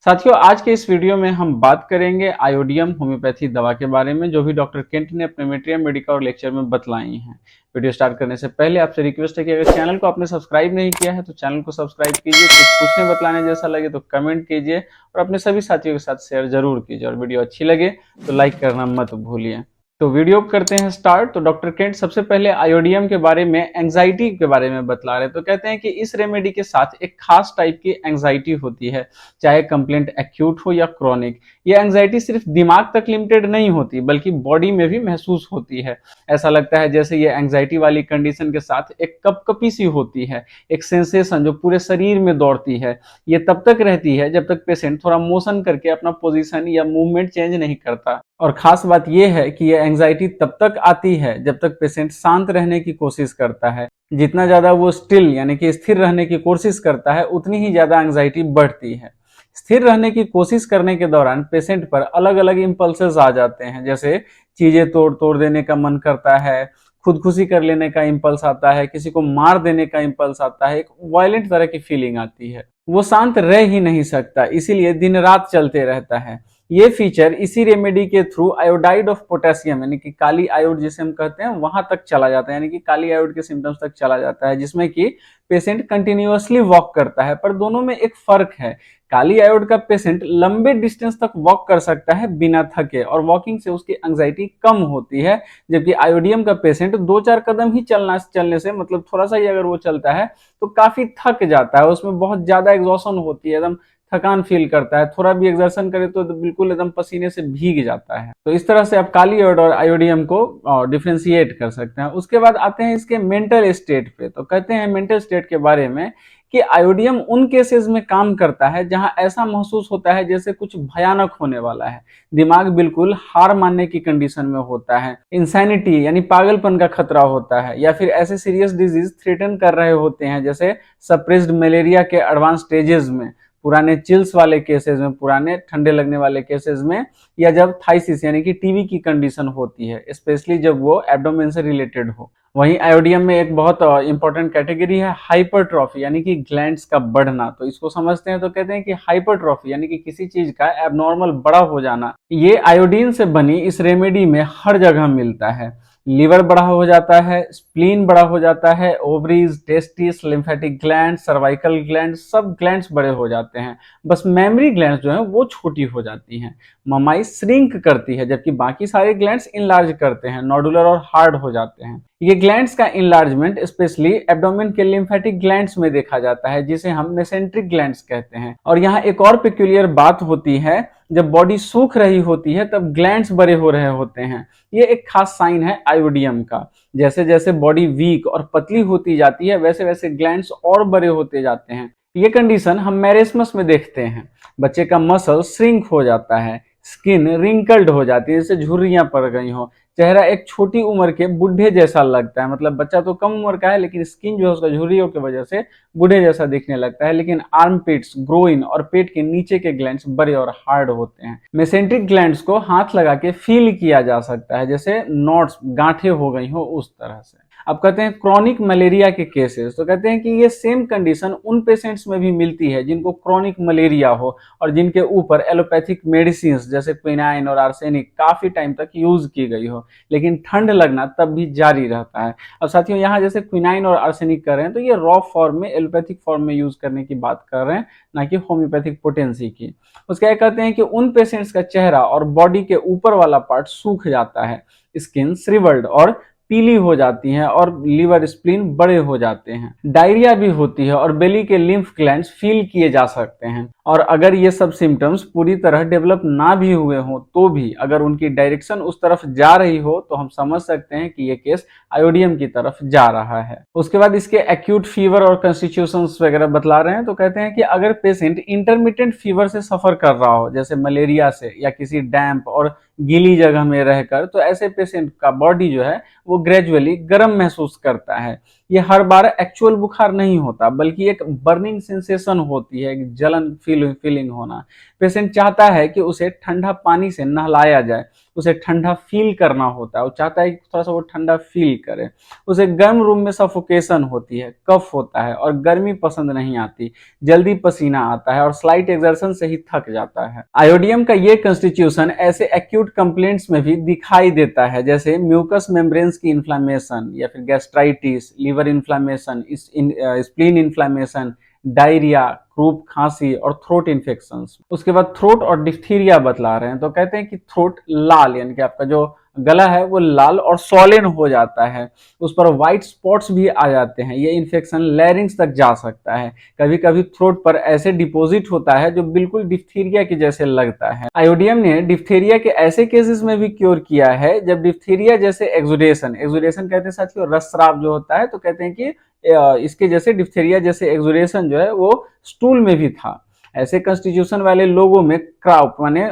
साथियों, आज के इस वीडियो में हम बात करेंगे आयोडियम होम्योपैथी दवा के बारे में, जो भी डॉक्टर केंट ने अपने मेट्रिया मेडिका और लेक्चर में बतलाई हैं। वीडियो स्टार्ट करने से पहले आपसे रिक्वेस्ट है कि अगर चैनल को आपने सब्सक्राइब नहीं किया है तो चैनल को सब्सक्राइब कीजिए। कुछ पूछने बतलाने जैसा लगे तो कमेंट कीजिए और अपने सभी साथियों के साथ शेयर जरूर कीजिए, और वीडियो अच्छी लगे तो लाइक करना मत भूलिए। तो वीडियो करते हैं स्टार्ट। तो डॉक्टर केंट सबसे पहले आयोडियम के बारे में, एंजाइटी के बारे में बतला रहे। तो कहते हैं कि इस रेमेडी के साथ एक खास टाइप की एंजाइटी होती है, चाहे कंप्लेंट एक्यूट हो या क्रॉनिक। ये एंजाइटी सिर्फ दिमाग तक लिमिटेड नहीं होती बल्कि बॉडी में भी महसूस होती है। ऐसा लगता है जैसे ये एंजाइटी वाली कंडीशन के साथ एक कपकपी सी होती है, एक सेंसेशन जो पूरे शरीर में दौड़ती है। ये तब तक रहती है जब तक पेशेंट थोड़ा मोशन करके अपना पोजीशन या मूवमेंट चेंज नहीं करता। और खास बात यह है कि यह एंजाइटी तब तक आती है जब तक पेशेंट शांत रहने की कोशिश करता है। जितना ज्यादा वो स्टिल यानी कि स्थिर रहने की कोशिश करता है, उतनी ही ज्यादा एंजाइटी बढ़ती है। स्थिर रहने की कोशिश करने के दौरान पेशेंट पर अलग अलग इंपल्सेस आ जाते हैं, जैसे चीजें तोड़ तोड़ देने का मन करता है, खुदकुशी कर लेने का इंपल्स आता है, किसी को मार देने का इंपल्स आता है, एक वायलेंट तरह की फीलिंग आती है। वो शांत रह ही नहीं सकता, इसीलिए दिन रात चलते रहता है। ये फीचर इसी रेमेडी के थ्रू आयोडाइड ऑफ पोटेशियम यानी कि काली आयोड जिसे हम कहते हैं वहां तक चला जाता है, यानी कि काली आयोड के सिम्टम्स तक चला जाता है, जिसमें कि पेशेंट कंटिन्यूअसली वॉक करता है। पर दोनों में एक फर्क है। काली आयोड का पेशेंट लंबे डिस्टेंस तक वॉक कर सकता है बिना थके, और वॉकिंग से उसकी एंजाइटी कम होती है। जबकि आयोडियम का पेशेंट 2-4 कदम ही चलने से, मतलब थोड़ा सा ही अगर वो चलता है तो काफी थक जाता है, उसमें बहुत ज्यादा एग्जॉशन होती है, एकदम थकान फील करता है। थोड़ा भी एक्सर्शन करे तो बिल्कुल एकदम पसीने से भीग जाता है। तो इस तरह से आप काली आयोड और आयोडियम को डिफ्रेंशिएट कर सकते हैं। उसके बाद आते हैं इसके मेंटल स्टेट पे। तो कहते हैं मेंटल स्टेट के बारे में कि आयोडियम उन केसेस में काम करता है जहां ऐसा महसूस होता है जैसे कुछ भयानक होने वाला है, दिमाग बिल्कुल हार मानने की कंडीशन में होता है, इंसैनिटी यानी पागलपन का खतरा होता है, या फिर ऐसे सीरियस डिजीज थ्रेटन कर रहे होते हैं जैसे सप्रेस्ड मलेरिया के एडवांस स्टेजेस में, पुराने चिल्स वाले केसेस में, पुराने ठंडे लगने वाले केसेस में, या जब थाइसिस यानी कि टीबी की कंडीशन होती है, स्पेशली जब वो एब्डोमेन से रिलेटेड हो। वहीं आयोडियम में एक बहुत इंपॉर्टेंट कैटेगरी है हाइपरट्रॉफी यानी कि ग्लैंड्स का बढ़ना। तो इसको समझते हैं तो कहते हैं कि हाइपरट्रॉफी यानी कि किसी चीज का एबनॉर्मल बड़ा हो जाना, ये आयोडीन से बनी इस रेमेडी में हर जगह मिलता है। लीवर बड़ा हो जाता है, स्प्लीन बड़ा हो जाता है, ovaries, testis, lymphatic gland, cervical gland, सब ग्लैंड्स बड़े हो जाते हैं। बस मेमरी ग्लैंड्स जो है वो छोटी हो जाती हैं। ममाई श्रिंक करती है जबकि बाकी सारे ग्लैंड्स इनलार्ज करते हैं, नोडुलर और हार्ड हो जाते हैं। ये ग्लैंड्स का इनलार्जमेंट स्पेशली एब्डोमेन के लिम्फेटिक ग्लैंड्स में देखा जाता है, जिसे हम मेसेंट्रिक ग्लैंड्स कहते हैं। और यहाँ एक और पेक्यूलियर बात होती है, जब बॉडी सूख रही होती है तब ग्लैंड्स बड़े हो रहे होते हैं। ये एक खास साइन है आयोडियम का। जैसे जैसे बॉडी वीक और पतली होती जाती है वैसे वैसे ग्लैंड्स और बड़े होते जाते हैं। ये कंडीशन हम मैरेस्मस में देखते हैं। बच्चे का मसल श्रिंक हो जाता है, स्किन रिंकल्ड हो जाती है, जैसे झुर्रियां पड़ गई हो, चेहरा एक छोटी उम्र के बूढ़े जैसा लगता है, मतलब बच्चा तो कम उम्र का है लेकिन स्किन जो है उसका झुर्रियों की वजह से बूढ़े जैसा दिखने लगता है। लेकिन आर्मपिट्स, ग्रोइन और पेट के नीचे के ग्लैंड्स बड़े और हार्ड होते हैं। मेसेंट्रिक ग्लैंड्स को हाथ लगा के फील किया जा सकता है, जैसे नॉट्स, गांठें हो गई हो उस तरह से। अब कहते हैं क्रॉनिक मलेरिया के केसेस। तो कहते हैं कि ये सेम कंडीशन उन पेशेंट्स में भी मिलती है जिनको क्रॉनिक मलेरिया हो और जिनके ऊपर एलोपैथिक मेडिसिन जैसे क्विनाइन और आर्सेनिक काफी टाइम तक यूज की गई हो, लेकिन ठंड लगना तब भी जारी रहता है। अब साथियों, यहाँ जैसे क्विनाइन और आर्सेनिक कर रहे हैं तो ये रॉ फॉर्म में, एलोपैथिक फॉर्म में यूज करने की बात कर रहे हैं, ना कि होम्योपैथिक पोटेंसी की। उसके क्या कहते हैं कि उन पेशेंट्स का चेहरा और बॉडी के ऊपर वाला पार्ट सूख जाता है, स्किन श्रिवल्ड और पीली हो जाती हैं, और लीवर, स्प्लीन बड़े हो जाते हैं। डायरिया भी होती है और बेली के लिम्फ ग्लैंड्स फील किए जा सकते हैं। और अगर ये सब सिम्टम्स पूरी तरह डेवलप ना भी हुए हों तो भी अगर उनकी डायरेक्शन उस तरफ जा रही हो तो हम समझ सकते हैं कि ये केस आयोडियम की तरफ जा रहा है। उसके बाद इसके एक्यूट फीवर और कंस्टिट्यूशंस वगैरह बतला रहे हैं। तो कहते हैं कि अगर पेशेंट इंटरमिटेंट फीवर से सफर कर रहा हो, जैसे मलेरिया से या किसी डैम्प और गीली जगह में रहकर, तो ऐसे पेशेंट का बॉडी जो है वो ग्रेजुअली गर्म महसूस करता है। ये हर बार एक्चुअल बुखार नहीं होता, बल्कि एक बर्निंग सेंसेशन होती है, एक जलन फीलिंग होना। पेशेंट चाहता है कि उसे ठंडा पानी से नहलाया जाए, उसे ठंडा फील करना होता है, वो चाहता है कि थोड़ा सा वो ठंडा फील करे। उसे गर्म रूम में सफोकेशन होती है, कफ होता है और गर्मी पसंद नहीं आती, जल्दी पसीना आता है और स्लाइट एक्सर्शन से ही थक जाता है। आयोडियम का ये कंस्टिट्यूशन ऐसे एक्यूट कंप्लेंट्स में भी दिखाई देता है, जैसे म्यूकस मेम्ब्रेन्स की इन्फ्लामेशन या फिर gastritis, liver inflammation, spleen inflammation, diarrhoea, croup खांसी और थ्रोट इन्फेक्शन। उसके बाद थ्रोट और डिफ्थीरिया बतला रहे हैं, तो कहते हैं कि थ्रोट लाल, यानी कि आपका जो गला है वो लाल और सॉलिन हो जाता है, उस पर व्हाइट स्पॉट्स भी आ जाते हैं। ये इन्फेक्शन लैरिंग्स तक जा सकता है, कभी कभी थ्रोट पर ऐसे डिपॉजिट होता है जो बिल्कुल डिफ्थीरिया के जैसे लगता है। आयोडियम ने डिफ्थीरिया के ऐसे केसेस में भी क्योर किया है जब डिफ्थीरिया जैसे एक्सुडेशन कहते हैं साथियों, रसस्राव जो होता है, तो कहते हैं कि इसके जैसे डिफ्थीरिया जैसे एक्सुडेशन जो है वो स्टूल में भी था। ऐसे कंस्टिट्यूशन वाले लोगों में क्राउप माने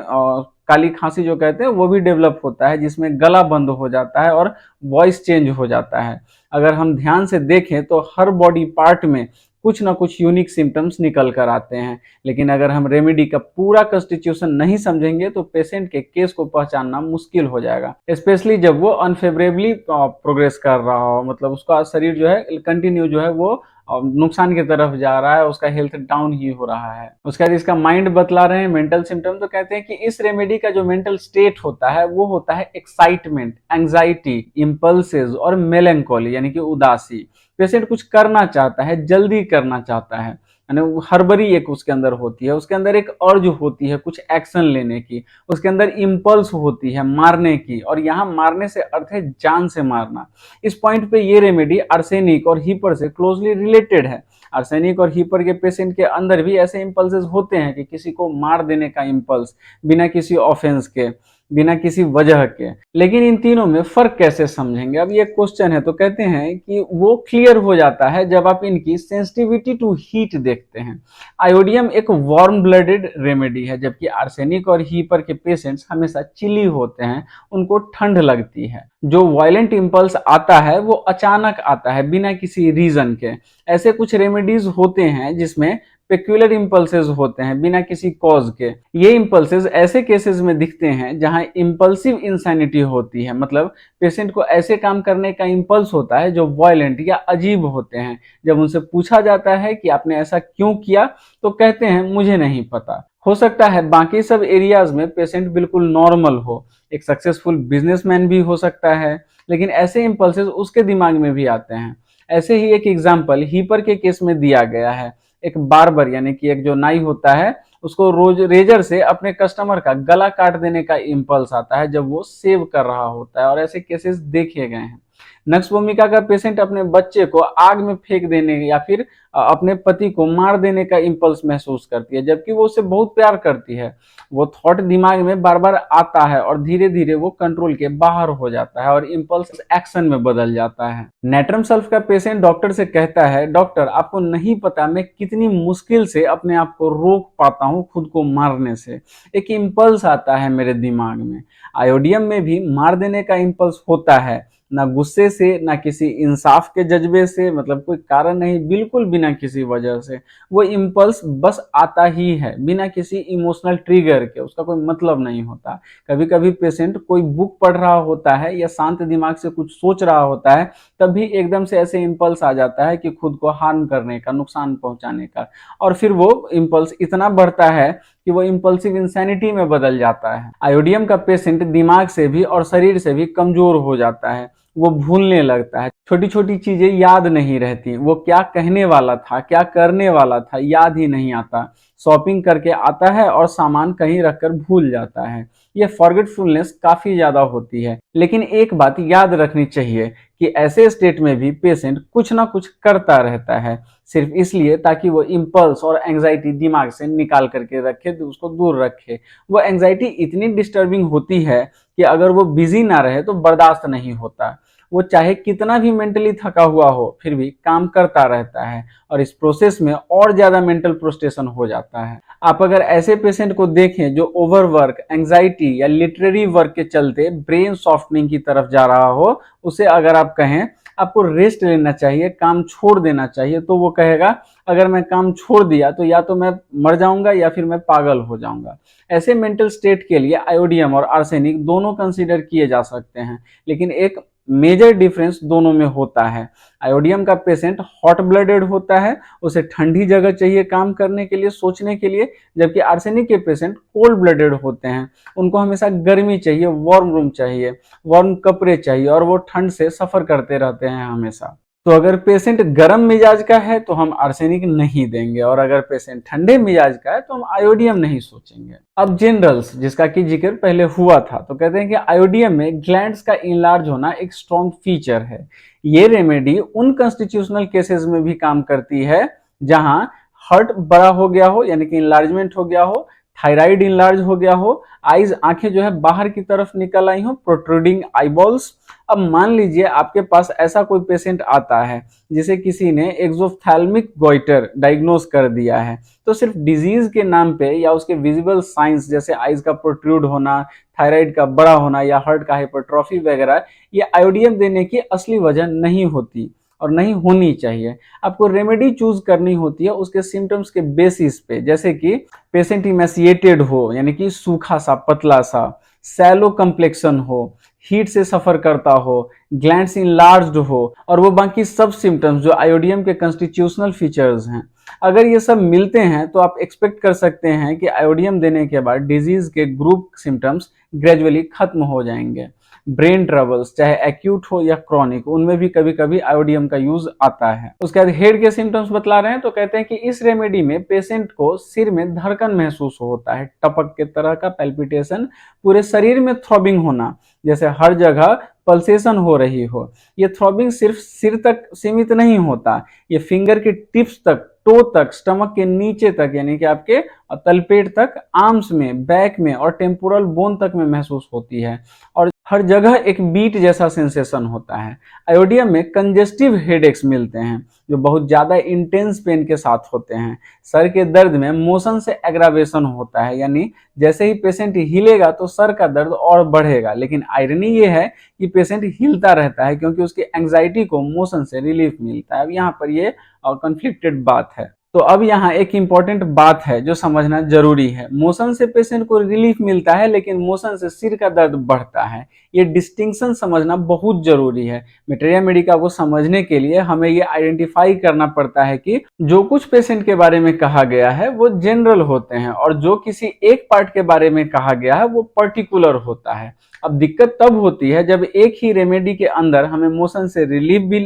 काली खांसी जो कहते हैं वो भी डेवलप होता है, जिसमें गला बंद हो जाता है और वॉइस चेंज हो जाता है। अगर हम ध्यान से देखें तो हर बॉडी पार्ट में कुछ ना कुछ यूनिक सिम्टम्स निकल कर आते हैं, लेकिन अगर हम रेमेडी का पूरा कंस्टिट्यूशन नहीं समझेंगे तो पेशेंट के केस को पहचानना मुश्किल हो जाएगा, स्पेशली जब वो अनफेवरेबली प्रोग्रेस कर रहा हो, मतलब उसका शरीर जो है कंटिन्यू जो है वो नुकसान की तरफ जा रहा है, उसका हेल्थ डाउन ही हो रहा है। उसके बाद इसका माइंड बतला रहे हैं मेंटल सिम्टम, तो कहते हैं कि इस रेमेडी का जो मेंटल स्टेट होता है वो होता है एक्साइटमेंट, एंग्जाइटी, इम्पल्सेस और मेलैंकोली यानी कि उदासी। पेशेंट कुछ करना चाहता है, जल्दी करना चाहता है, यानी हड़बड़ी एक उसके अंदर होती है, उसके अंदर एक अर्ज होती है कुछ एक्शन लेने की, उसके अंदर इम्पल्स होती है मारने की, और यहाँ मारने से अर्थ है जान से मारना। इस पॉइंट पे ये रेमेडी आर्सेनिक और हीपर से क्लोजली रिलेटेड है। आर्सेनिक और हीपर के पेशेंट के अंदर भी ऐसे इम्पल्सेस होते हैं कि किसी को मार देने का इम्पल्स, बिना किसी ऑफेंस के, बिना किसी वजह के। लेकिन इन तीनों में फर्क कैसे समझेंगे, अब ये क्वेश्चन है। तो कहते हैं कि वो क्लियर हो जाता है जब आप इनकी सेंसिटिविटी टू हीट देखते हैं। आयोडियम एक वार्म ब्लडेड रेमेडी है, जबकि आर्सेनिक और हीपर के पेशेंट्स हमेशा चिली होते हैं, उनको ठंड लगती है। जो वायलेंट इम्पल्स आता है वो अचानक आता है बिना किसी रीजन के। ऐसे कुछ रेमेडीज होते हैं जिसमें पेक्यूलर इम्पल्सेस होते हैं बिना किसी कॉज के। ये इम्पल्सेस ऐसे केसेस में दिखते हैं जहां इम्पल्सिव इंसैनिटी होती है, मतलब पेशेंट को ऐसे काम करने का इम्पल्स होता है जो वायलेंट या अजीब होते हैं। जब उनसे पूछा जाता है कि आपने ऐसा क्यों किया, तो कहते हैं मुझे नहीं पता। हो सकता है बाकी सब एरियाज में पेशेंट बिल्कुल नॉर्मल हो, एक सक्सेसफुल बिजनेसमैन भी हो सकता है, लेकिन ऐसे इम्पल्सेस उसके दिमाग में भी आते हैं। ऐसे ही एक एग्जाम्पल हीपर के केस में दिया गया है। एक बार्बर यानी कि एक जो नाई होता है, उसको रोज रेजर से अपने कस्टमर का गला काट देने का इम्पल्स आता है जब वो सेव कर रहा होता है, और ऐसे केसेस देखे गए हैं। नक्स भूमिका का पेशेंट अपने बच्चे को आग में फेंक देने या फिर अपने पति को मार देने का इम्पल्स महसूस करती है, जबकि वो उससे बहुत प्यार करती है। वो थॉट दिमाग में बार बार आता है और धीरे धीरे वो कंट्रोल के बाहर हो जाता है और इम्पल्स एक्शन में बदल जाता है। नेट्रम सल्फ का पेशेंट डॉक्टर से कहता है, डॉक्टर आपको नहीं पता मैं कितनी मुश्किल से अपने आप को रोक पाता हूँ खुद को मारने से, एक इम्पल्स आता है मेरे दिमाग में। आयोडियम में भी मार देने का इम्पल्स होता है, ना गुस्से से, ना किसी इंसाफ के जज्बे से, मतलब कोई कारण नहीं, बिल्कुल बिना किसी वजह से। वो इम्पल्स बस आता ही है बिना किसी इमोशनल ट्रिगर के, उसका कोई मतलब नहीं होता। कभी कभी पेशेंट कोई बुक पढ़ रहा होता है या शांत दिमाग से कुछ सोच रहा होता है, तभी एकदम से ऐसे इम्पल्स आ जाता है कि खुद को हार्म करने का, नुकसान पहुंचाने का, और फिर वो इम्पल्स इतना बढ़ता है कि वो इम्पल्सिव इंसैनिटी में बदल जाता है। आयोडियम का पेशेंट दिमाग से भी और शरीर से भी कमजोर हो जाता है, वो भूलने लगता है, छोटी छोटी चीजें याद नहीं रहती, वो क्या कहने वाला था, क्या करने वाला था, याद ही नहीं आता। शॉपिंग करके आता है और सामान कहीं रखकर भूल जाता है। ये फॉरगेटफुलनेस काफी ज्यादा होती है। लेकिन एक बात याद रखनी चाहिए कि ऐसे स्टेट में भी पेशेंट कुछ ना कुछ करता रहता है, सिर्फ इसलिए ताकि वो इम्पल्स और एंजाइटी दिमाग से निकाल करके रखे, तो उसको दूर रखे। वो एंजाइटी इतनी डिस्टर्बिंग होती है कि अगर वो बिजी ना रहे तो बर्दाश्त नहीं होता। वो चाहे कितना भी मेंटली थका हुआ हो फिर भी काम करता रहता है, और इस प्रोसेस में और ज्यादा मेंटल फ्रस्ट्रेशन हो जाता है। आप अगर ऐसे पेशेंट को देखें जो ओवरवर्क, एंजाइटी या लिटरेरी वर्क के चलते ब्रेन सॉफ्टनिंग की तरफ जा रहा हो, उसे अगर आप कहें आपको रेस्ट लेना चाहिए, काम छोड़ देना चाहिए, तो वो कहेगा अगर मैं काम छोड़ दिया तो या तो मैं मर जाऊंगा या फिर मैं पागल हो जाऊंगा। ऐसे मेंटल स्टेट के लिए आयोडियम और आर्सेनिक दोनों कंसीडर किए जा सकते हैं, लेकिन एक मेजर डिफरेंस दोनों में होता है। आयोडियम का पेशेंट हॉट ब्लडेड होता है, उसे ठंडी जगह चाहिए काम करने के लिए, सोचने के लिए, जबकि आर्सेनिक के पेशेंट कोल्ड ब्लडेड होते हैं, उनको हमेशा गर्मी चाहिए, वार्म रूम चाहिए, वार्म कपड़े चाहिए, और वो ठंड से सफर करते रहते हैं हमेशा। तो अगर पेशेंट गर्म मिजाज का है तो हम आर्सेनिक नहीं देंगे, और अगर पेशेंट ठंडे मिजाज का है तो हम आयोडियम नहीं सोचेंगे। अब जनरल्स, जिसका कि जिक्र पहले हुआ था, तो कहते हैं कि आयोडियम में ग्लैंड्स का इनलार्ज होना एक स्ट्रॉन्ग फीचर है। ये रेमेडी उन कॉन्स्टिट्यूशनल केसेस में भी काम करती है जहां हार्ट बड़ा हो गया हो, यानी कि इनलार्जमेंट हो गया हो, थायराइड इनलार्ज हो गया हो, आईज आंखें जो है बाहर की तरफ निकल आई हो, प्रोट्रूडिंग आईबॉल्स। अब मान लीजिए आपके पास ऐसा कोई पेशेंट आता है जिसे किसी ने एक्सोफ्थैल्मिक गोइटर डायग्नोस कर दिया है, तो सिर्फ डिजीज के नाम पे या उसके विजिबल साइंस जैसे आईज का प्रोट्रूड होना, थायराइड का बड़ा होना या हार्ट का हाइपरट्रॉफी वगैरह, ये आयोडियम देने की असली वजह नहीं होती और नहीं होनी चाहिए। आपको रेमेडी चूज करनी होती है उसके सिम्टम्स के बेसिस पे, जैसे कि पेशेंट इमेसिएटेड हो, यानी कि सूखा सा पतला सा, सैलो कम्प्लेक्शन हो, हीट से सफर करता हो, ग्लैंड्स इनलार्ज्ड हो, और वो बाकी सब सिम्टम्स जो आयोडियम के कॉन्स्टिट्यूशनल फीचर्स हैं। अगर ये सब मिलते हैं तो आप एक्सपेक्ट कर सकते हैं कि आयोडियम देने के बाद डिजीज के ग्रुप सिम्टम्स ग्रेजुअली खत्म हो जाएंगे। ब्रेन ट्रबल्स, चाहे एक्यूट हो या क्रॉनिक, उनमें भी कभी कभी आयोडियम का यूज आता है। उसके बाद हेड के सिम्टम्स बतला रहे हैं, तो कहते हैं कि इस रेमेडी में पेशेंट को सिर में धड़कन महसूस होता है, टपक के तरह का पैल्पिटेशन, पूरे शरीर में थ्रॉबिंग होना, जैसे हर जगह पल्सेशन हो रही हो। ये थ्रॉबिंग सिर्फ सिर तक सीमित नहीं होता, ये फिंगर के टिप्स तक, टो तक, स्टमक के नीचे तक, यानी कि आपके तलपेट तक, आर्म्स में, बैक में और टेम्पोरल बोन तक में महसूस होती है, और हर जगह एक बीट जैसा सेंसेशन होता है। आयोडियम में कंजेस्टिव हेडेक्स मिलते हैं जो बहुत ज्यादा इंटेंस पेन के साथ होते हैं। सर के दर्द में मोशन से एग्रावेशन होता है, यानी जैसे ही पेशेंट हिलेगा तो सर का दर्द और बढ़ेगा, लेकिन आयरनी ये है कि पेशेंट हिलता रहता है क्योंकि उसकी एंग्जाइटी को मोशन से रिलीफ मिलता है। अब यहाँ पर ये कॉन्फ्लिक्टेड बात है। तो अब यहाँ एक इंपॉर्टेंट बात है जो समझना जरूरी है। मोशन से पेशेंट को रिलीफ मिलता है, लेकिन मोशन से सिर का दर्द बढ़ता है। ये डिस्टिंक्शन समझना बहुत जरूरी है। मेटेरिया मेडिका को समझने के लिए हमें ये आइडेंटिफाई करना पड़ता है कि जो कुछ पेशेंट के बारे में कहा गया है वो जनरल होते हैं, और जो किसी एक पार्ट के बारे में कहा गया है वो पर्टिकुलर होता है। अब दिक्कत तब होती है जब एक ही रेमेडी के अंदर हमें मोशन से रिलीफ भी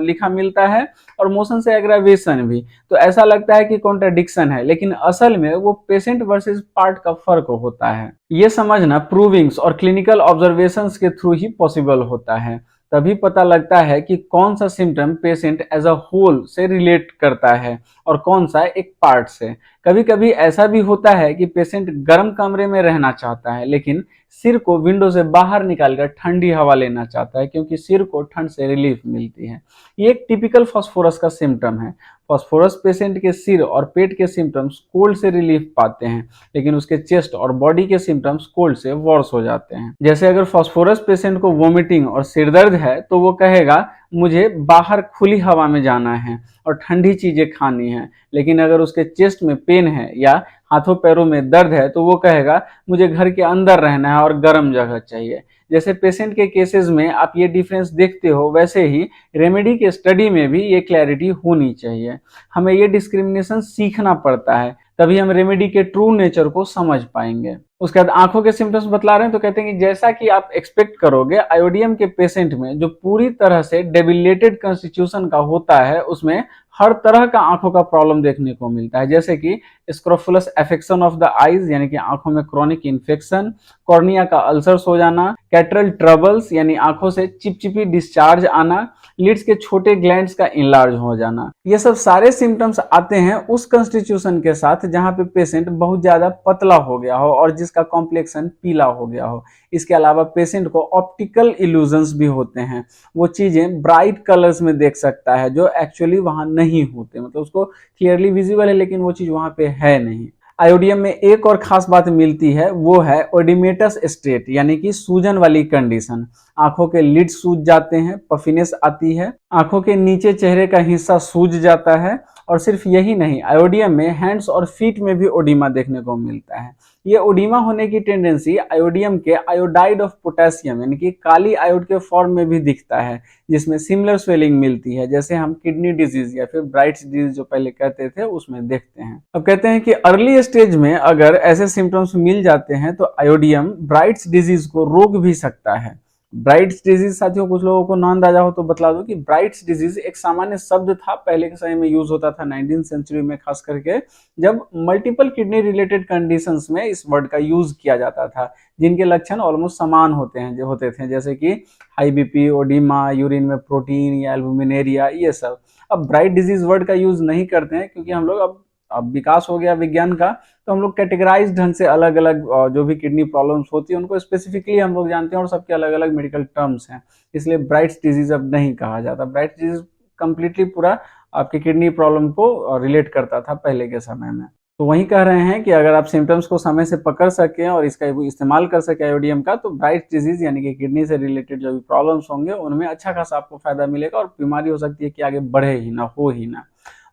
लिखा मिलता है और मोशन से एग्रावेशन भी, तो ऐसा लगता है कि कॉन्ट्राडिक्शन है, लेकिन असल में वो पेशेंट वर्सेस पार्ट का फर्क होता है। ये समझना प्रूविंग्स और क्लिनिकल ऑब्जर्वेशंस के थ्रू ही पॉसिबल होता है। तभी पता लगता है कि कौन सा symptom patient as a whole से रिलेट करता है और कौन सा एक पार्ट से। कभी कभी ऐसा भी होता है कि पेशेंट गर्म कमरे में रहना चाहता है, लेकिन सिर को विंडो से बाहर निकालकर ठंडी हवा लेना चाहता है क्योंकि सिर को ठंड से रिलीफ मिलती है। ये एक टिपिकल फास्फोरस का सिम्टम है। फास्फोरस पेशेंट के सिर और पेट के सिम्टम्स कोल्ड से रिलीफ पाते हैं, लेकिन उसके चेस्ट और बॉडी के सिम्टम्स कोल्ड से वर्स हो जाते हैं। जैसे अगर फास्फोरस पेशेंट को वोमिटिंग और सिरदर्द है तो वो कहेगा मुझे बाहर खुली हवा में जाना है और ठंडी चीजें खानी है, लेकिन अगर उसके चेस्ट में पेन है या हाथों पैरों में दर्द है तो वो कहेगा मुझे घर के अंदर रहना है और गर्म जगह चाहिए। जैसे पेशेंट के केसेस में आप ये डिफरेंस देखते हो, वैसे ही रेमेडी के स्टडी में भी ये क्लैरिटी होनी चाहिए। हमें ये डिस्क्रिमिनेशन सीखना पड़ता है, तभी हम रेमेडी के ट्रू नेचर को समझ पाएंगे। उसके बाद आंखों के सिम्टम्स बतला रहे हैं, तो कहते हैं कि जैसा कि आप एक्सपेक्ट करोगे, आयोडियम के पेशेंट में जो पूरी तरह से डेबिलेटेड कॉन्स्टिट्यूशन का होता है उसमें हर तरह का आंखों का प्रॉब्लम देखने को मिलता है, जैसे कि स्क्रोफुलस एफेक्शन ऑफ द आईज, यानी कि आंखों में क्रॉनिक इन्फेक्शन, कॉर्निया का अल्सर्स हो जाना, कैटरल ट्रबल्स यानी आंखों से चिपचिपी डिस्चार्ज आना, लिड्स के छोटे ग्लैंड्स का इनलार्ज हो जाना। ये सब सारे सिम्टम्स आते हैं उस कॉन्स्टिट्यूशन के साथ जहां पे पेशेंट बहुत ज्यादा पतला हो गया हो और जिसका कॉम्प्लेक्शन पीला हो गया हो। इसके अलावा पेशेंट को ऑप्टिकल इल्यूजन्स भी होते हैं, वो चीजें ब्राइट कलर्स में देख सकता है जो एक्चुअली वहां नहीं होते, मतलब उसको क्लियरली विजिबल है लेकिन वो चीज वहां पे है नहीं। आयोडियम में एक और खास बात मिलती है, वो है ओडिमेटस स्टेट, यानी कि सूजन वाली कंडीशन। आंखों के लिड सूज जाते हैं, पफिनेस आती है, आंखों के नीचे चेहरे का हिस्सा सूज जाता है। और सिर्फ यही नहीं, आयोडियम में हैंड्स और फीट में भी ओडिमा देखने को मिलता है। ये ओडिमा होने की टेंडेंसी आयोडियम के आयोडाइड ऑफ पोटेशियम यानी कि काली आयोड के फॉर्म में भी दिखता है, जिसमें सिमिलर स्वेलिंग मिलती है, जैसे हम किडनी डिजीज या फिर ब्राइट्स डिजीज जो पहले कहते थे उसमें देखते हैं। अब कहते हैं कि अर्ली स्टेज में अगर ऐसे सिम्टम्स मिल जाते हैं तो आयोडियम ब्राइट्स डिजीज को रोक भी सकता है। ब्राइट्स डिजीज साथियों, कुछ लोगों को ना अंदाजा हो तो बतला दो कि ब्राइट्स डिजीज एक सामान्य शब्द था, पहले के समय में यूज होता था 19th सेंचुरी में, खास करके जब मल्टीपल किडनी रिलेटेड कंडीशंस में इस वर्ड का यूज किया जाता था, जिनके लक्षण ऑलमोस्ट समान होते थे, जैसे कि हाई बीपी, ओडिमा, यूरिन में प्रोटीन या एल्बुमिनेरिया, ये सब। अब ब्राइट डिजीज वर्ड का यूज नहीं करते हैं, क्योंकि हम लोग अब विकास हो गया विज्ञान का, तो हम लोग कैटेगराइज ढंग से अलग अलग जो भी किडनी प्रॉब्लम्स होती है उनको स्पेसिफिकली हम लोग जानते हैं, और सबके अलग अलग मेडिकल टर्म्स हैं, इसलिए ब्राइट्स डिजीज अब नहीं कहा जाता। ब्राइट्स डिजीज कंप्लीटली पूरा आपकी किडनी प्रॉब्लम को रिलेट करता था पहले के समय में। तो वही कह रहे हैं कि अगर आप सिम्टम्स को समय से पकड़ सकें और इसका इस्तेमाल कर सके आयोडियम का, तो ब्राइट्स डिजीज यानी कि किडनी से रिलेटेड जो भी प्रॉब्लम्स होंगे उनमें अच्छा खासा आपको फायदा मिलेगा, और बीमारी हो सकती है कि आगे बढ़े ही ना, हो ही ना।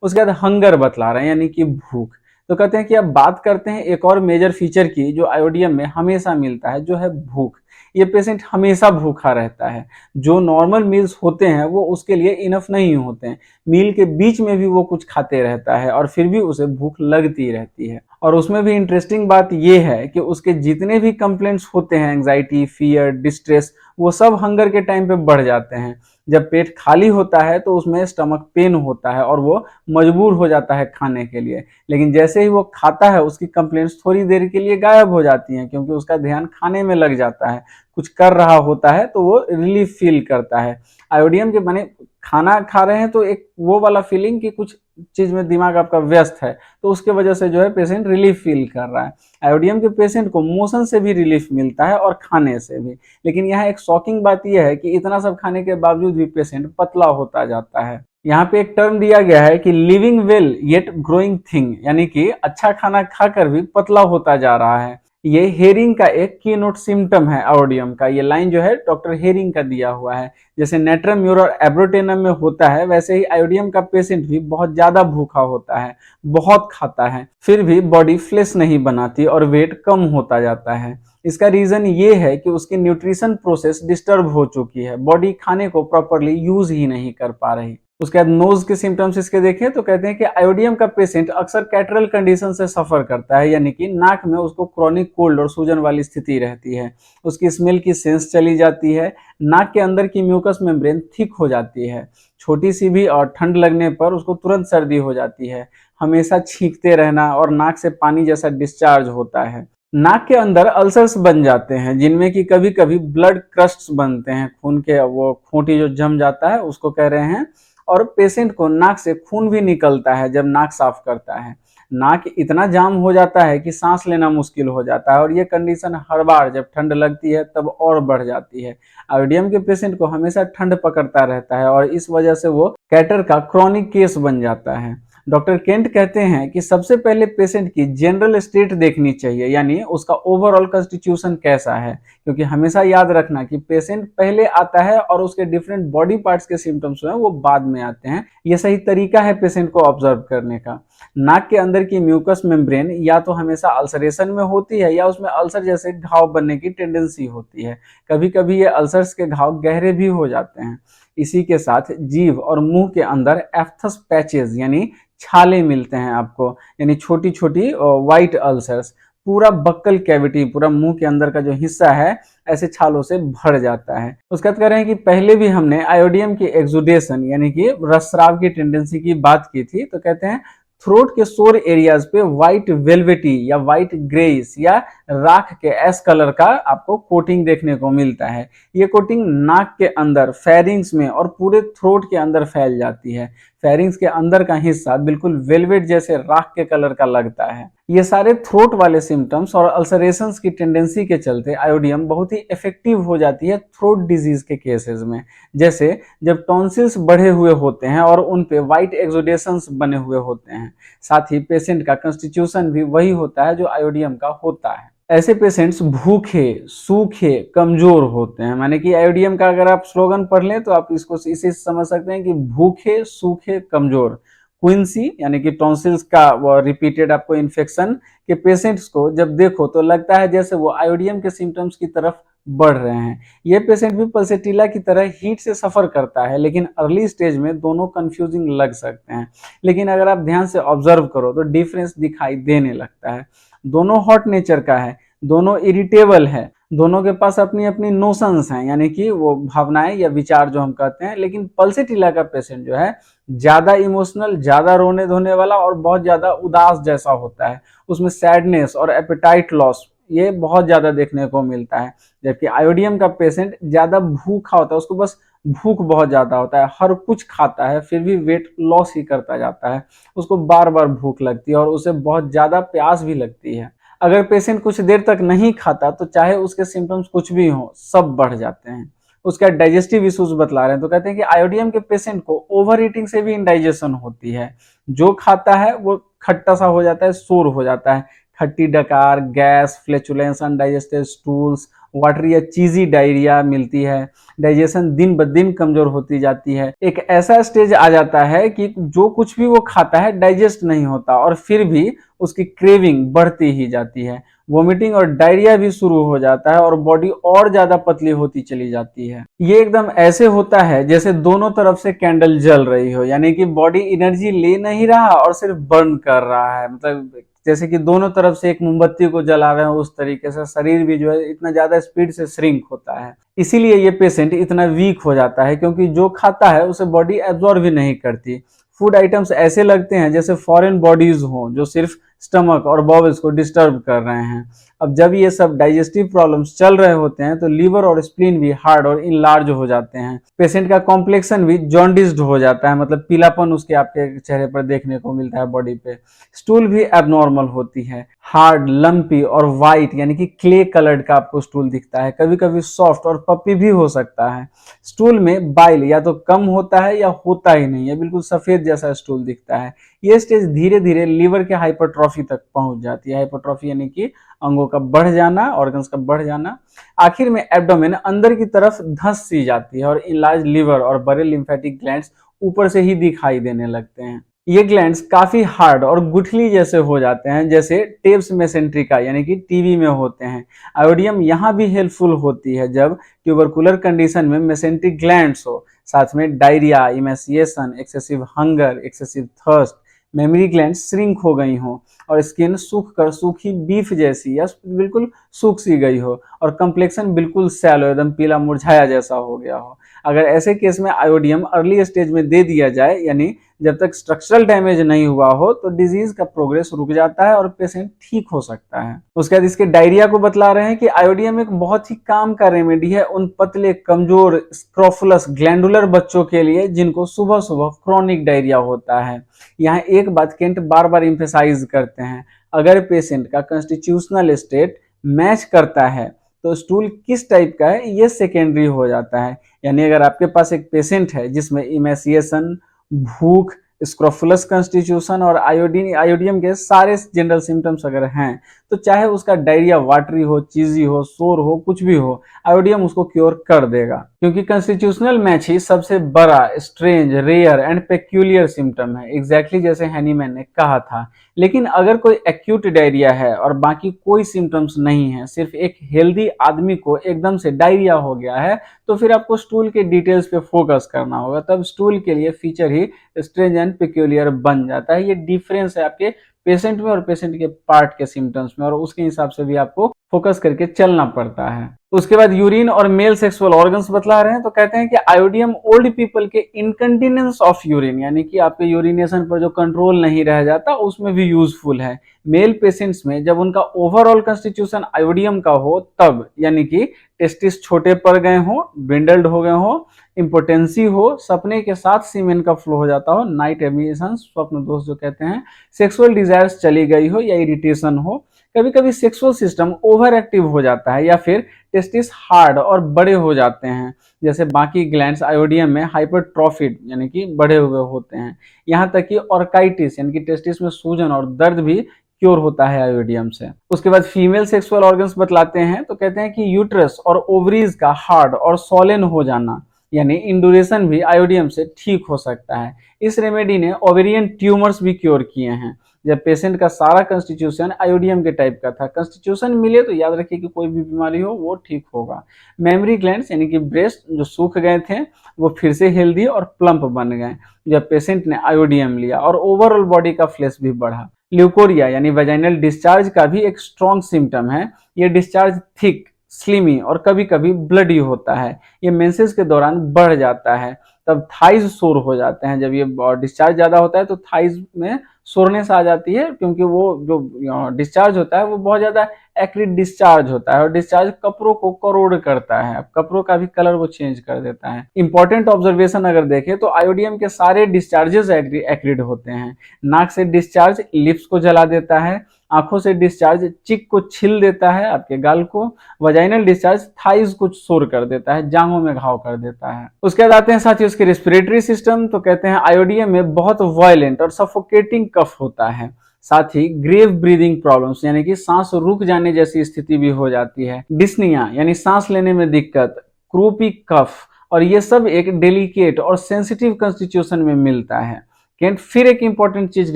उसके बाद हंगर बतला रहे हैं, यानी कि भूख। तो कहते हैं कि अब बात करते हैं एक और मेजर फीचर की जो आयोडियम में हमेशा मिलता है, जो है भूख। ये पेशेंट हमेशा भूखा रहता है। जो नॉर्मल मील्स होते हैं वो उसके लिए इनफ नहीं होते हैं, मील के बीच में भी वो कुछ खाते रहता है और फिर भी उसे भूख लगती रहती है। और उसमें भी इंटरेस्टिंग बात ये है कि उसके जितने भी कंप्लेंट्स होते हैं, एंजाइटी, फियर, डिस्ट्रेस, वो सब हंगर के टाइम पे बढ़ जाते हैं। जब पेट खाली होता है तो उसमें स्टमक पेन होता है और वो मजबूर हो जाता है खाने के लिए, लेकिन जैसे ही वो खाता है उसकी कंप्लेंट्स थोड़ी देर के लिए गायब हो जाती हैं, क्योंकि उसका ध्यान खाने में लग जाता है, कुछ कर रहा होता है तो वो रिलीफ फील करता है। आयोडियम के माने खाना खा रहे हैं तो एक वो वाला फीलिंग कि कुछ चीज में दिमाग आपका व्यस्त है, तो उसके वजह से जो है पेशेंट रिलीफ फील कर रहा है। आयोडियम के पेशेंट को मोशन से भी रिलीफ मिलता है और खाने से भी। लेकिन यहाँ एक शॉकिंग बात यह है कि इतना सब खाने के बावजूद भी पेशेंट पतला होता जाता है। यहाँ पे एक टर्म दिया गया है कि living well yet growing thing, यानी कि अच्छा खाना खाकर भी पतला होता जा रहा है। ये हेरिंग का एक की नोट सिम्टम है आयोडियम का। ये लाइन जो है डॉक्टर हेरिंग का दिया हुआ है। जैसे नेट्रम, म्यूर और एब्रोटेनम में होता है, वैसे ही आयोडियम का पेशेंट भी बहुत ज्यादा भूखा होता है, बहुत खाता है, फिर भी बॉडी फ्लेश नहीं बनाती और वेट कम होता जाता है। इसका रीजन ये है कि उसकी न्यूट्रिशन प्रोसेस डिस्टर्ब हो चुकी है, बॉडी खाने को प्रॉपरली यूज ही नहीं कर पा रही। उसके बाद नोज के सिम्टम्स इसके देखें तो कहते हैं कि आयोडियम का पेशेंट अक्सर कैटरल कंडीशन से सफर करता है, यानी कि नाक में उसको क्रॉनिक कोल्ड और सूजन वाली स्थिति रहती है। उसकी स्मेल की सेंस चली जाती है, नाक के अंदर की म्यूकस मेम्ब्रेन थिक हो जाती है, छोटी सी भी और ठंड लगने पर उसको तुरंत सर्दी हो जाती है, हमेशा छींकते रहना और नाक से पानी जैसा डिस्चार्ज होता है। नाक के अंदर अल्सर्स बन जाते हैं, जिनमें कि कभी कभी ब्लड क्रस्ट्स बनते हैं, खून के वो खूंटी जो जम जाता है उसको कह रहे हैं। और पेशेंट को नाक से खून भी निकलता है जब नाक साफ करता है। नाक इतना जाम हो जाता है कि सांस लेना मुश्किल हो जाता है, और ये कंडीशन हर बार जब ठंड लगती है तब और बढ़ जाती है। आयोडियम के पेशेंट को हमेशा ठंड पकड़ता रहता है और इस वजह से वो कैटर का क्रॉनिक केस बन जाता है। डॉक्टर केंट कहते हैं कि सबसे पहले पेशेंट की जनरल स्टेट देखनी चाहिए, यानी उसका ओवरऑल कॉन्स्टिट्यूशन कैसा है, क्योंकि हमेशा याद रखना कि पेशेंट पहले आता है और उसके डिफरेंट बॉडी पार्ट्स के सिम्टम्स हैं वो बाद में आते हैं। ये सही तरीका है पेशेंट को ऑब्जर्व करने का। नाक के अंदर की म्यूकस मेम्ब्रेन या तो हमेशा अल्सरेशन में होती है या उसमें अल्सर जैसे घाव बनने की टेंडेंसी होती है। कभी कभी ये अल्सर्स के घाव गहरे भी हो जाते हैं। इसी के साथ जीभ और मुंह के अंदर एफ्थस पैचेस यानी छाले मिलते हैं आपको, यानी छोटी छोटी व्हाइट अल्सर्स। पूरा बक्कल कैविटी, पूरा मुंह के अंदर का जो हिस्सा है ऐसे छालों से भर जाता है। उसके बाद कह रहे हैं कि पहले भी हमने आयोडियम की एक्सुडेशन यानी कि रसस्राव की टेंडेंसी की बात की थी, तो कहते हैं थ्रोट के सोर एरियाज पे व्हाइट वेलवेटी या व्हाइट ग्रेइश या राख के एस कलर का आपको कोटिंग देखने को मिलता है। ये कोटिंग नाक के अंदर, फेरिंग्स में और पूरे थ्रोट के अंदर फैल जाती है। फेरिंग्स के अंदर का हिस्सा बिल्कुल वेलवेट जैसे राख के कलर का लगता है। ये सारे थ्रोट वाले सिम्टम्स और अल्सरेशंस की टेंडेंसी के चलते आयोडियम बहुत ही इफेक्टिव हो जाती है थ्रोट डिजीज के केसेस में। जैसे जब टॉन्सिल्स बढ़े हुए होते हैं और उन पे वाइट एक्सुडेशंस बने हुए होते हैं, साथ ही पेशेंट का कंस्टिट्यूशन भी वही होता है जो आयोडियम का होता है। ऐसे पेशेंट्स भूखे, सूखे, कमजोर होते हैं। माने कि आयोडियम का अगर आप स्लोगन पढ़ लें तो आप इसको इसे समझ सकते हैं कि भूखे, सूखे, कमजोर। क्विंसी यानी कि टॉन्सिल्स का वो रिपीटेड आपको इन्फेक्शन के पेशेंट्स को जब देखो तो लगता है जैसे वो आयोडियम के सिम्टम्स की तरफ बढ़ रहे हैं। ये पेशेंट भी पल्सेटिला की तरह हीट से सफर करता है, लेकिन अर्ली स्टेज में दोनों कंफ्यूजिंग लग सकते हैं। लेकिन अगर आप ध्यान से ऑब्जर्व करो तो डिफरेंस दिखाई देने लगता है। दोनों हॉट नेचर का है, दोनों इरिटेबल है, दोनों के पास अपनी अपनी नोशंस हैं, यानी कि वो भावनाएं या विचार जो हम कहते हैं। लेकिन पल्सेटिला का पेशेंट जो है ज्यादा इमोशनल, ज्यादा रोने धोने वाला और बहुत ज्यादा उदास जैसा होता है। उसमें सैडनेस और एपेटाइट लॉस ये बहुत ज्यादा देखने को मिलता है। जबकि आयोडियम का पेशेंट ज्यादा भूखा होता है, उसको बस भूख बहुत ज्यादा होता है, हर कुछ खाता है फिर भी वेट लॉस ही करता जाता है। उसको बार बार भूख लगती है और उसे बहुत ज्यादा प्यास भी लगती है। अगर पेशेंट कुछ देर तक नहीं खाता तो चाहे उसके सिम्टम्स कुछ भी हो सब बढ़ जाते हैं। उसका डाइजेस्टिव इश्यूज बतला रहे हैं तो कहते हैं कि आयोडियम के पेशेंट को ओवर ईटिंग से भी इंडाइजेशन होती है। जो खाता है वो खट्टा सा हो जाता है, शोर हो जाता है, खट्टी डकार, गैस, फ्लेचुलेंस, अनडाइजेस्टेड स्टूल्स, वाटरी या चीजी डायरिया मिलती है। डाइजेशन दिन ब दिन कमजोर होती जाती है। एक ऐसा स्टेज आ जाता है कि जो कुछ भी वो खाता है डाइजेस्ट नहीं होता और फिर भी उसकी क्रेविंग बढ़ती ही जाती है। वोमिटिंग और डायरिया भी शुरू हो जाता है और बॉडी और ज्यादा पतली होती चली जाती है। ये एकदम ऐसे होता है जैसे दोनों तरफ से कैंडल जल रही हो, यानी कि बॉडी एनर्जी ले नहीं रहा और सिर्फ बर्न कर रहा है। मतलब जैसे कि दोनों तरफ से एक मोमबत्ती को जला रहे हैं, उस तरीके से शरीर भी जो है इतना ज्यादा स्पीड से श्रिंक होता है। इसीलिए ये पेशेंट इतना वीक हो जाता है, क्योंकि जो खाता है उसे बॉडी एब्जॉर्ब भी नहीं करती। फूड आइटम्स ऐसे लगते हैं जैसे फॉरेन बॉडीज हों जो सिर्फ स्टमक और बॉवल्स को डिस्टर्ब कर रहे हैं। अब जब ये सब डाइजेस्टिव प्रॉब्लम्स चल रहे होते हैं तो लीवर और स्प्लीन भी हार्ड और इनलार्ज हो जाते हैं। पेशेंट का कॉम्प्लेक्शन भी जॉन्डिस्ड हो जाता है, मतलब पीलापन उसके आपके चेहरे पर देखने को मिलता है बॉडी पे। स्टूल भी एबनॉर्मल होती है, हार्ड, लंपी और वाइट यानी कि क्ले कलर्ड का आपको स्टूल दिखता है। कभी कभी सॉफ्ट और पपी भी हो सकता है। स्टूल में बाइल या तो कम होता है या होता ही नहीं है, बिल्कुल सफेद जैसा स्टूल दिखता है। ये स्टेज धीरे धीरे लीवर के हाइपरट्रॉफी तक पहुंच जाती है। हाइपरट्रॉफी यानी कि अंगों का बढ़ जाना, ऑर्गन्स का बढ़ जाना। आखिर में एब्डोमेन अंदर की तरफ धंस सी जाती है और इनलार्ज लीवर और बड़े लिम्फेटिक ग्लैंड्स ऊपर से ही दिखाई देने लगते हैं। ये ग्लैंड्स काफी हार्ड और गुठली जैसे हो जाते हैं, जैसे टेप्स मेसेंट्रिका यानी कि टीवी में होते हैं। आयोडियम यहाँ भी हेल्पफुल होती है जब ट्यूबरकुलर कंडीशन में मेसेंट्रिक ग्लैंड्स हो, साथ में diarrhoea, emaciation, excessive hunger, excessive thirst, memory gland shrink हो गई हो और स्किन सूख कर सूखी बीफ जैसी या बिल्कुल सूख सी गई हो और कम्प्लेक्शन बिल्कुल सैलो, एकदम पीला मुरझाया जैसा हो गया हो। अगर ऐसे केस में आयोडियम अर्ली स्टेज में दे दिया जाए, यानी जब तक स्ट्रक्चरल डैमेज नहीं हुआ हो, तो डिजीज का प्रोग्रेस रुक जाता है और पेशेंट ठीक हो सकता है। उसके बाद इसके डायरिया को बतला रहे हैं कि आयोडियम एक बहुत ही काम का रेमेडी है उन पतले, कमजोर, स्क्रोफुलस, ग्लैंडुलर बच्चों के लिए जिनको सुबह सुबह क्रॉनिक डायरिया होता है। यहाँ एक बात केंट बार बार इम्फेसाइज करते हैं, अगर पेशेंट का कॉन्स्टिट्यूशनल स्टेट मैच करता है तो स्टूल किस टाइप का है ये सेकेंडरी हो जाता है। यानी अगर आपके पास एक पेशेंट है जिसमें इमेसिएशन, भूख, स्क्रोफुलस कॉन्स्टिट्यूशन और आयोडियम के सारे जनरल सिम्टम्स अगर हैं, तो चाहे उसका डायरिया वाटरी हो, चीजी हो, शोर हो, कुछ भी हो, आयोडियम उसको क्योर कर देगा। क्योंकि कॉन्स्टिट्यूशनल मैच ही सबसे बड़ा, strange, rare and peculiar symptom है, एग्जैक्टली जैसे हैनीमैन ने कहा था। लेकिन अगर कोई एक्यूट डायरिया है और बाकी कोई सिम्टम्स नहीं है, सिर्फ एक हेल्दी आदमी को एकदम से डायरिया हो गया है, तो फिर आपको स्टूल के डिटेल्स पे फोकस करना होगा। तब स्टूल के लिए feature he strange and peculiar बन जाता है। ये डिफरेंस है आपके पेशेंट में और पेशेंट के पार्ट के सिम्टम्स में, और उसके हिसाब से भी आपको फोकस करके चलना पड़ता है। उसके बाद यूरिन और मेल सेक्सुअल ऑर्गन्स बतला रहे हैं, तो कहते हैं कि आयोडियम ओल्ड पीपल के इनकंटिनेंस ऑफ यूरिन, यानी कि आपके यूरिनेशन पर जो कंट्रोल नहीं रह जाता उसमें भी यूजफुल है। मेल पेशेंट्स में जब उनका ओवरऑल कंस्टिट्यूशन आयोडियम का हो तब, यानी कि टेस्टिस छोटे पड़ गए हो, ब्रिंडल्ड हो गए हो, इम्पोटेंसी हो, सपने के साथ सीमेन का फ्लो हो जाता हो, नाइट एमिशन स्वप्न दोष जो कहते हैं, सेक्सुअल डिजायर्स चली गई हो या इरिटेशन हो, कभी कभी सेक्सुअल सिस्टम ओवर एक्टिव हो जाता है या फिर टेस्टिस हार्ड और बड़े हो जाते हैं, जैसे बाकी ग्लैंड्स आयोडियम में हाइपरट्रॉफिड यानी कि बढ़े हुए होते हैं। यहाँ तक कि ऑर्काइटिस यानी कि टेस्टिस में सूजन और दर्द भी क्योर होता है आयोडियम से। उसके बाद फीमेल सेक्सुअल ऑर्गन्स बतलाते हैं, तो कहते हैं कि यूट्रस और ओवरीज का हार्ड और सोलेन हो जाना यानी इंडुरेशन भी आयोडियम से ठीक हो सकता है। इस रेमेडी ने ओवेरियन ट्यूमर्स भी क्योर किए हैं जब पेशेंट का सारा कंस्टिट्यूशन आयोडियम के टाइप का था। कंस्टिट्यूशन मिले तो याद रखिए कि कोई भी बीमारी हो वो ठीक होगा। मेमोरी ग्लैंड्स यानी कि ब्रेस्ट जो सूख गए थे वो फिर से हेल्दी और प्लम्प बन गए जब पेशेंट ने आयोडियम लिया, और ओवरऑल बॉडी का फ्लैश भी बढ़ा। ल्यूकोरिया यानी वेजाइनल डिस्चार्ज का भी एक स्ट्रॉन्ग सिम्टम है। ये डिस्चार्ज थिक, स्लिमी और कभी कभी ब्लडी होता है। ये मेंसेस के दौरान बढ़ जाता है, तब थाइज सोर हो जाते हैं। जब ये डिस्चार्ज ज्यादा होता है तो थाइज में सोरनेस आ जाती है, क्योंकि वो जो डिस्चार्ज होता है वो बहुत ज्यादा एक्रिड डिस्चार्ज होता है और डिस्चार्ज कपड़ों को करोड़ करता है। अब कपड़ों का भी कलर वो चेंज कर देता है। इंपॉर्टेंट ऑब्जर्वेशन अगर देखें तो आयोडियम के सारे डिस्चार्जेस एक्रिड होते हैं। नाक से डिस्चार्ज लिप्स को जला देता है, आंखों से डिस्चार्ज चिक को छिल देता है, आपके गाल को। वजाइनल डिस्चार्ज थाइज को सोर कर देता है, जांघों में घाव कर देता है। उसके बाद आते हैं साथियों उसके रेस्पिरेटरी सिस्टम, तो कहते हैं आयोडियम में बहुत वायलेंट और सफोकेटिंग कफ होता है। साथ ही ग्रेव ब्रीदिंग प्रॉब्लम्स यानी कि सांस रुक जाने जैसी स्थिति भी हो जाती है। डिस्निया यानी सांस लेने में दिक्कत, क्रूपी कफ, और ये सब एक डेलिकेट और सेंसिटिव कॉन्स्टिट्यूशन में मिलता है। केंट फिर एक इंपॉर्टेंट चीज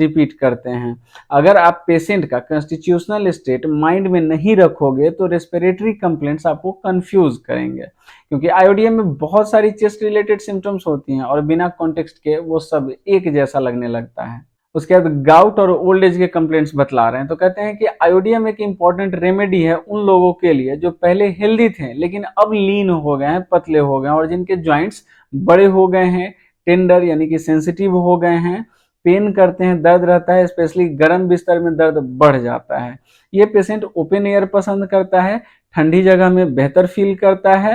रिपीट करते हैं, अगर आप पेशेंट का कॉन्स्टिट्यूशनल स्टेट माइंड में नहीं रखोगे तो रेस्पिरेटरी कंप्लेंट्स आपको कंफ्यूज करेंगे, क्योंकि आयोडियम में बहुत सारी चेस्ट रिलेटेड सिम्टम्स होती हैं और बिना कॉन्टेक्स्ट के वो सब एक जैसा लगने लगता है। उसके बाद गाउट और ओल्ड एज के कंप्लेंट्स बतला रहे हैं, तो कहते हैं कि आयोडियम एक इंपॉर्टेंट रेमेडी है उन लोगों के लिए जो पहले हेल्दी थे लेकिन अब लीन हो गए हैं, पतले हो गए हैं, और जिनके जॉइंट्स बड़े हो गए हैं, टेंडर यानी कि सेंसिटिव हो गए हैं, पेन करते हैं, दर्द रहता है, स्पेशली गर्म बिस्तर में दर्द बढ़ जाता है। ये पेशेंट ओपन एयर पसंद करता है, ठंडी जगह में बेहतर फील करता है,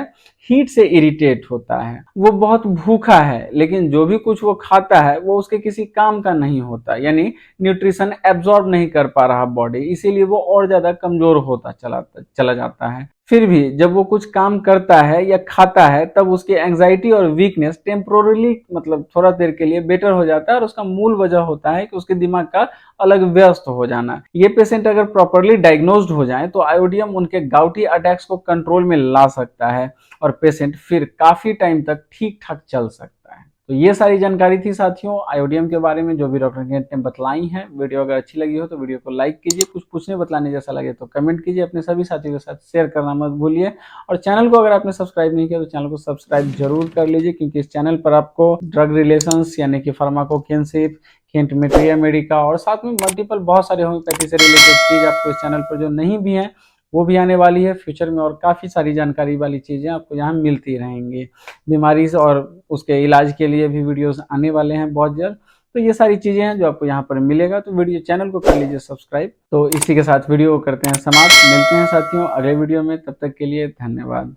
हीट से इरिटेट होता है, वो बहुत भूखा है लेकिन जो भी कुछ वो खाता है वो उसके किसी काम का नहीं होता, यानी न्यूट्रिशन एब्जॉर्ब नहीं कर पा रहा बॉडी, इसीलिए वो और ज्यादा कमजोर होता चला जाता है। फिर भी जब वो कुछ काम करता है या खाता है तब उसकी एंजाइटी और वीकनेस टेम्पोरली मतलब थोड़ा देर के लिए बेटर हो जाता है, और उसका मूल वजह होता है कि उसके दिमाग का अलग व्यस्त हो जाना। ये पेशेंट अगर प्रॉपरली डायग्नोज्ड हो जाए तो आयोडियम उनके गाउटी अटैक्स को कंट्रोल में ला सकता है और पेशेंट फिर काफी टाइम तक ठीक ठाक चल सकता है। तो ये सारी जानकारी थी साथियों आयोडियम के बारे में जो भी डॉक्टर केंट ने बतलाई है। वीडियो अगर अच्छी लगी हो तो वीडियो को लाइक कीजिए, कुछ पूछने बतलाने जैसा लगे तो कमेंट कीजिए, अपने सभी साथियों के साथ शेयर करना मत भूलिए, और चैनल को अगर आपने सब्सक्राइब नहीं किया तो चैनल को सब्सक्राइब जरूर कर लीजिए, क्योंकि इस चैनल पर आपको ड्रग रिलेशंस यानी कि फार्माकोकिनेसिस, केंट मेट्रिया मेडिका और साथ में मल्टीपल बहुत सारे होम्योपैथी से रिलेटेड चीज आपको इस चैनल पर जो नहीं भी है वो भी आने वाली है फ्यूचर में, और काफ़ी सारी जानकारी वाली चीज़ें आपको यहाँ मिलती रहेंगी। बीमारी से और उसके इलाज के लिए भी वीडियोस आने वाले हैं बहुत जल्द। तो ये सारी चीज़ें हैं जो आपको यहाँ पर मिलेगा, तो वीडियो चैनल को कर लीजिए सब्सक्राइब। तो इसी के साथ वीडियो को करते हैं समाप्त, मिलते हैं साथियों अगले वीडियो में, तब तक के लिए धन्यवाद।